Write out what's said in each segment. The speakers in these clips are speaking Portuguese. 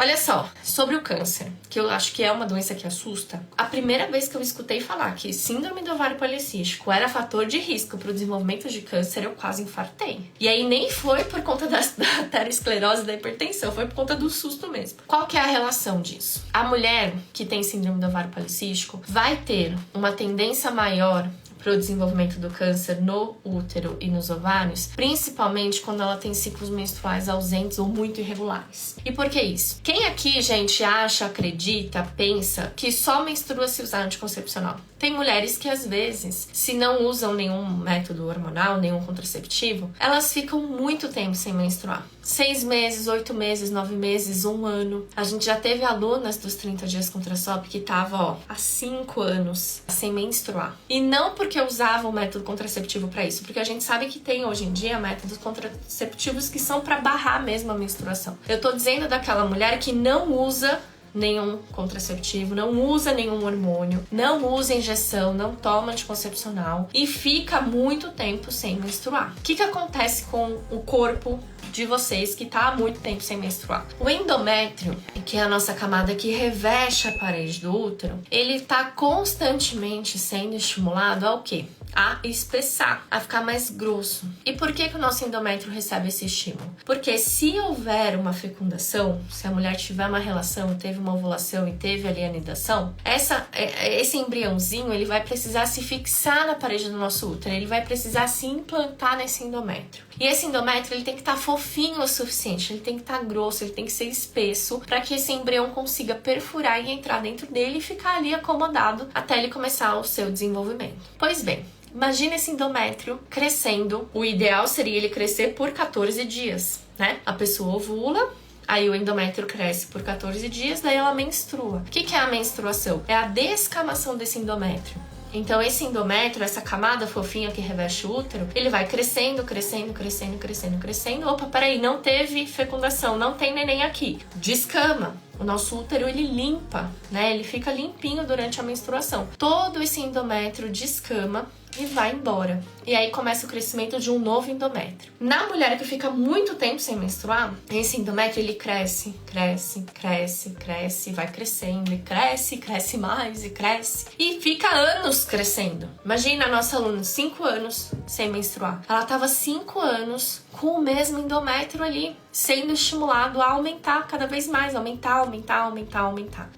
Olha só, sobre o câncer, que eu acho que é uma doença que assusta, a primeira vez que eu escutei falar que síndrome do ovário policístico era fator de risco para o desenvolvimento de câncer, eu quase infartei. E aí nem foi por conta da aterosclerose, da hipertensão, foi por conta do susto mesmo. Qual que é a relação disso? A mulher que tem síndrome do ovário policístico vai ter uma tendência maior para o desenvolvimento do câncer no útero e nos ovários, principalmente quando ela tem ciclos menstruais ausentes ou muito irregulares. E por que isso? Quem aqui, gente, acha, acredita, pensa que só menstrua se usar anticoncepcional? Tem mulheres que, às vezes, se não usam nenhum método hormonal, nenhum contraceptivo, elas ficam muito tempo sem menstruar. 6 meses, 8 meses, 9 meses, 1 ano. A gente já teve alunas dos 30 dias contra SOP que tava, há 5 anos sem menstruar. E não porque usavam o método contraceptivo para isso, porque a gente sabe que tem hoje em dia métodos contraceptivos que são para barrar mesmo a menstruação. Eu tô dizendo daquela mulher que não usa nenhum contraceptivo, não usa nenhum hormônio, não usa injeção, não toma anticoncepcional e fica muito tempo sem menstruar. O que acontece com o corpo de vocês que tá há muito tempo sem menstruar? O endométrio, que é a nossa camada que reveste a parede do útero, ele tá constantemente sendo estimulado ao quê? A espessar, a ficar mais grosso. E por que o nosso endométrio recebe esse estímulo? Porque se houver uma fecundação, se a mulher tiver uma relação, teve uma ovulação e teve ali a anidação, esse embriãozinho ele vai precisar se fixar na parede do nosso útero, ele vai precisar se implantar nesse endométrio. E esse endométrio ele tem que estar fofinho o suficiente, ele tem que estar grosso, ele tem que ser espesso para que esse embrião consiga perfurar e entrar dentro dele e ficar ali acomodado até ele começar o seu desenvolvimento. Pois bem, imagina esse endométrio crescendo. O ideal seria ele crescer por 14 dias, né? A pessoa ovula, aí o endométrio cresce por 14 dias, daí ela menstrua. O que é a menstruação? É a descamação desse endométrio. Então esse endométrio, essa camada fofinha que reveste o útero, ele vai crescendo, crescendo, crescendo, crescendo, crescendo. Opa, peraí, não teve fecundação, não tem neném aqui. Descama. O nosso útero, ele limpa, né? Ele fica limpinho durante a menstruação. Todo esse endométrio descama e vai embora. E aí começa o crescimento de um novo endométrio. Na mulher que fica muito tempo sem menstruar, esse endométrio ele cresce, cresce, cresce, cresce, vai crescendo e cresce mais e cresce. E fica anos crescendo. Imagina a nossa aluna, 5 anos sem menstruar. Ela tava 5 anos com o mesmo endométrio ali, sendo estimulado a aumentar cada vez mais, aumentar.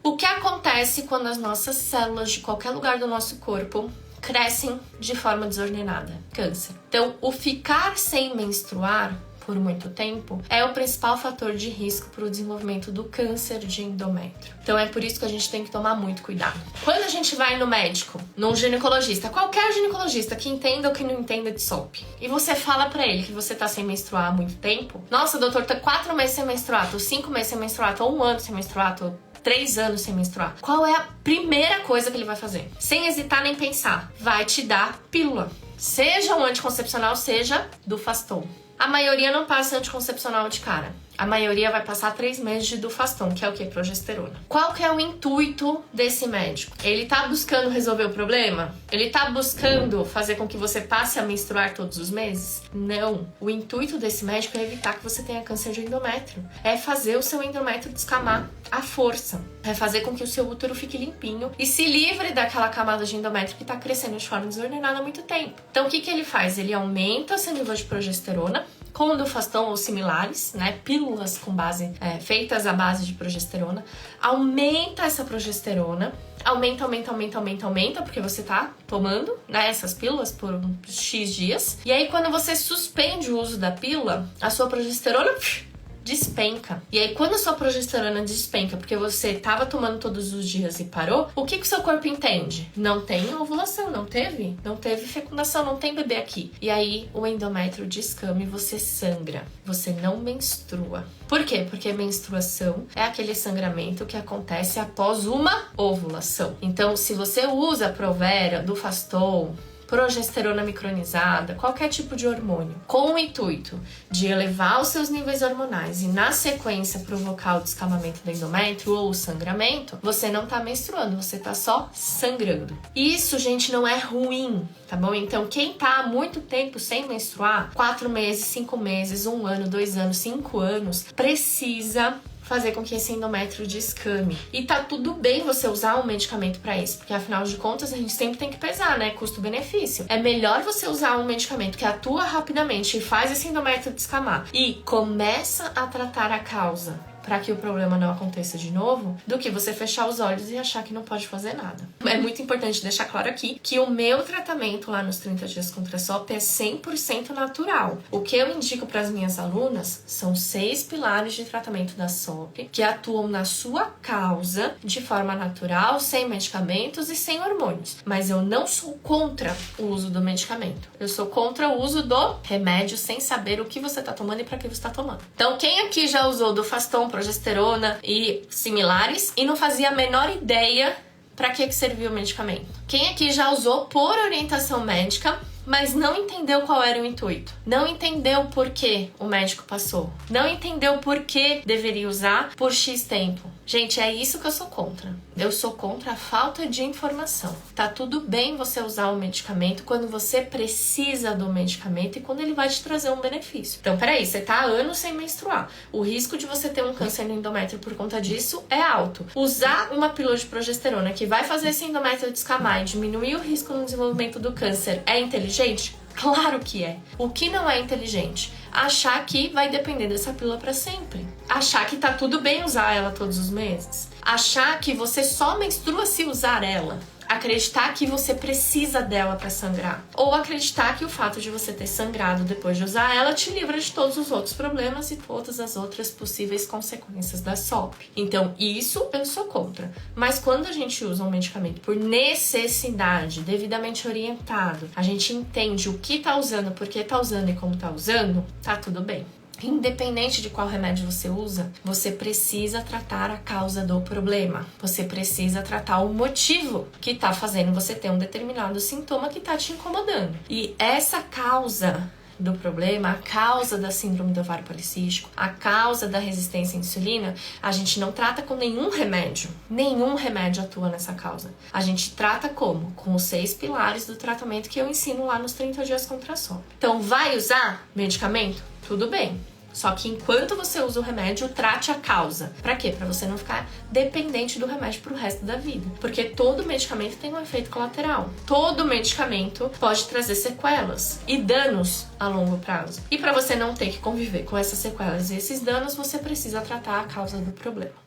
O que acontece quando as nossas células de qualquer lugar do nosso corpo crescem de forma desordenada? Câncer. Então, o ficar sem menstruar por muito tempo é o principal fator de risco para o desenvolvimento do câncer de endométrio. Então é por isso que a gente tem que tomar muito cuidado. Quando a gente vai no médico, num ginecologista, qualquer ginecologista que entenda ou que não entenda de SOP, e você fala pra ele que você tá sem menstruar há muito tempo, nossa, doutor, tá 4 meses sem menstruar, tô 5 meses sem menstruar, tô 1 ano sem menstruar, tô 3 anos sem menstruar. Qual é a primeira coisa que ele vai fazer? Sem hesitar nem pensar, vai te dar pílula. Seja um anticoncepcional, seja do Faston. A maioria não passa anticoncepcional de cara. A maioria vai passar 3 meses de Dufaston, que é o que? Progesterona. Qual que é o intuito desse médico? Ele tá buscando resolver o problema? Ele tá buscando fazer com que você passe a menstruar todos os meses? Não. O intuito desse médico é evitar que você tenha câncer de endométrio. É fazer o seu endométrio descamar à força. É fazer com que o seu útero fique limpinho e se livre daquela camada de endométrio que tá crescendo de forma desordenada há muito tempo. Então, o que ele faz? Ele aumenta o seu nível de progesterona, com o Dufaston ou similares, né, pílulas com base, feitas à base de progesterona, aumenta essa progesterona, aumenta, porque você tá tomando, né, essas pílulas por X dias, e aí quando você suspende o uso da pílula, a sua progesterona despenca. E aí, quando a sua progesterona despenca porque você tava tomando todos os dias e parou, o que o seu corpo entende? Não tem ovulação, não teve fecundação, não tem bebê aqui. E aí, o endométrio descama e você sangra. Você não menstrua. Por quê? Porque menstruação é aquele sangramento que acontece após uma ovulação. Então, se você usa Provera, Dufaston, progesterona micronizada, qualquer tipo de hormônio, com o intuito de elevar os seus níveis hormonais e na sequência provocar o descamamento do endométrio ou o sangramento, você não tá menstruando, você tá só sangrando. Isso, gente, não é ruim, tá bom? Então, quem tá há muito tempo sem menstruar, 4 meses, 5 meses, 1 ano, 2 anos, 5 anos, precisa fazer com que esse endométrio descame. E tá tudo bem você usar um medicamento pra isso, porque afinal de contas a gente sempre tem que pesar, né? Custo-benefício. É melhor você usar um medicamento que atua rapidamente e faz esse endométrio descamar e começa a tratar a causa para que o problema não aconteça de novo, do que você fechar os olhos e achar que não pode fazer nada. É muito importante deixar claro aqui que o meu tratamento lá nos 30 dias contra a SOP é 100% natural. O que eu indico para as minhas alunas são 6 pilares de tratamento da SOP que atuam na sua causa de forma natural, sem medicamentos e sem hormônios. Mas eu não sou contra o uso do medicamento. Eu sou contra o uso do remédio sem saber o que você está tomando e para que você está tomando. Então, quem aqui já usou do Faston, progesterona e similares e não fazia a menor ideia para que servia o medicamento? Quem aqui já usou por orientação médica, mas não entendeu qual era o intuito? Não entendeu por que o médico passou? Não entendeu por que deveria usar por X tempo? Gente, é isso que eu sou contra. Eu sou contra a falta de informação. Tá tudo bem você usar o medicamento quando você precisa do medicamento e quando ele vai te trazer um benefício. Então, peraí, você tá há anos sem menstruar. O risco de você ter um câncer no endométrio por conta disso é alto. Usar uma pílula de progesterona que vai fazer esse endométrio descamar e diminuir o risco no desenvolvimento do câncer é inteligente? Claro que é. O que não é inteligente? Achar que vai depender dessa pílula para sempre. Achar que tá tudo bem usar ela todos os meses. Achar que você só menstrua se usar ela. Acreditar que você precisa dela para sangrar. Ou acreditar que o fato de você ter sangrado depois de usar ela te livra de todos os outros problemas e todas as outras possíveis consequências da SOP. Então, isso eu sou contra. Mas quando a gente usa um medicamento por necessidade, devidamente orientado, a gente entende o que tá usando, por que tá usando e como tá usando, tá tudo bem. Independente de qual remédio você usa, você precisa tratar a causa do problema. Você precisa tratar o motivo que está fazendo você ter um determinado sintoma que está te incomodando. E essa causa do problema, a causa da síndrome do ovário policístico, a causa da resistência à insulina, a gente não trata com nenhum remédio. Nenhum remédio atua nessa causa. A gente trata como? Com os 6 pilares do tratamento que eu ensino lá nos 30 dias contra a SOP. Então, vai usar medicamento? Tudo bem. Só que enquanto você usa o remédio, trate a causa. Pra quê? Pra você não ficar dependente do remédio pro resto da vida. Porque todo medicamento tem um efeito colateral. Todo medicamento pode trazer sequelas e danos a longo prazo. E pra você não ter que conviver com essas sequelas e esses danos, você precisa tratar a causa do problema.